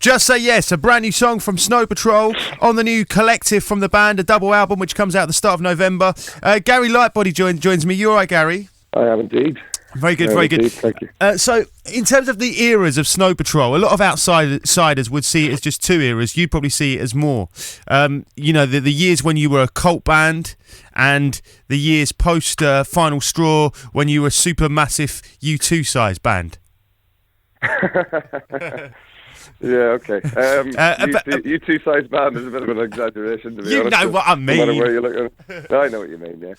Just Say Yes, a brand new song from Snow Patrol on the new Collective from the band, a double album which comes out at the start of November. Gary Lightbody joins me. You all right, Gary? I am indeed. Very good, very good. Thank you. So, in terms of the eras of Snow Patrol, a lot of outsiders would see it as just two eras. You'd probably see it as more. The years when you were a cult band and the years post Final Straw when you were a super massive U2 size band. Yeah, okay. U2 size band is a bit of an exaggeration, to be honest. You know what I mean. No matter where you look at it. I know what you mean, yeah.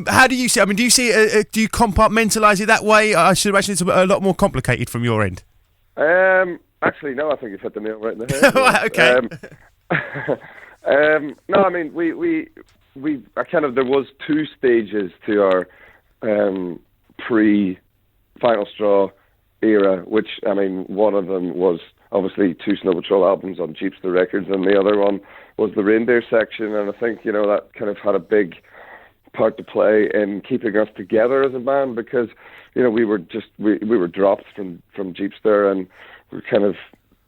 How do you see? I mean, do you see it? Do you compartmentalise it that way? I should imagine it's a lot more complicated from your end. Actually, no. I think you've hit the nail right in the head. Okay. No, I mean, there was two stages to our pre-Final Straw era, which, I mean, one of them was obviously two Snow Patrol albums on Jeepster Records, and the other one was the Reindeer section, and I think, that kind of had a big part to play in keeping us together as a band, because, we were dropped from Jeepster, and we were kind of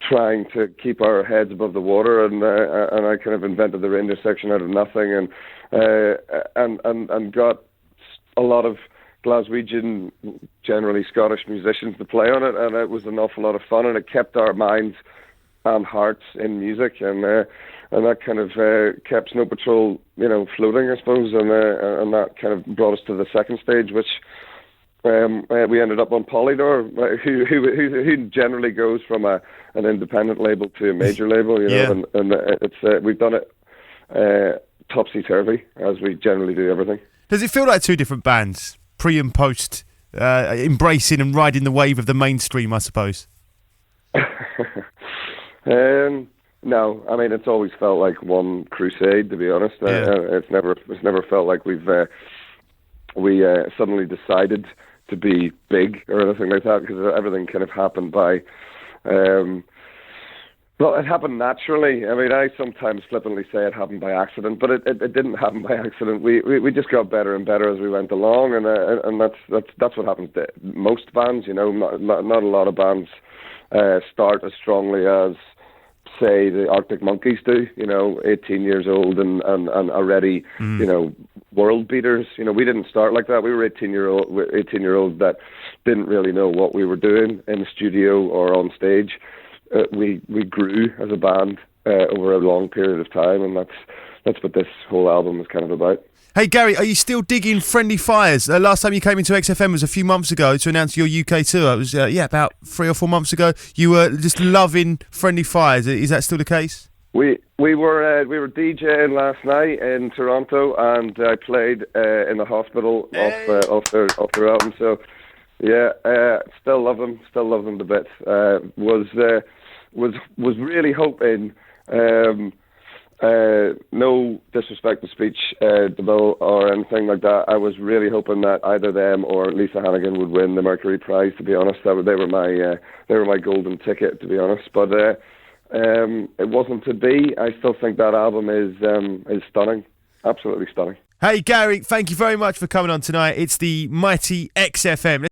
trying to keep our heads above the water, and I kind of invented the Reindeer section out of nothing, and got a lot of Glaswegian, generally Scottish musicians to play on it, and it was an awful lot of fun, and it kept our minds and hearts in music, and that kind of kept Snow Patrol, floating, I suppose, and that kind of brought us to the second stage, which we ended up on Polydor, who generally goes from an independent label to a major label, and it's we've done it topsy-turvy, as we generally do everything. Does it feel like two different bands? Pre and post, embracing and riding the wave of the mainstream, I suppose. No, I mean, it's always felt like one crusade, to be honest. It's never felt like we suddenly decided to be big or anything like that, because everything kind of happened by. Well, it happened naturally. I mean, I sometimes flippantly say it happened by accident, but it didn't happen by accident. We just got better and better as we went along, and that's what happens to most bands. Not a lot of bands start as strongly as, say, the Arctic Monkeys do. 18 years old and already world beaters. We didn't start like that. We were 18-year-olds that didn't really know what we were doing in the studio or on stage. We grew as a band over a long period of time, and that's what this whole album is kind of about. Hey Gary, are you still digging Friendly Fires? Last time you came into XFM was a few months ago to announce your UK tour. It was about 3 or 4 months ago. You were just loving Friendly Fires. Is that still the case? We were DJing last night in Toronto, and I played in the hospital off their album. So yeah, still love them to bits. Was really hoping, no disrespect to speech, Bill or anything like that. I was really hoping that either them or Lisa Hannigan would win the Mercury Prize. To be honest, they were my golden ticket. To be honest, but it wasn't to be. I still think that album is stunning, absolutely stunning. Hey Gary, thank you very much for coming on tonight. It's the mighty XFM.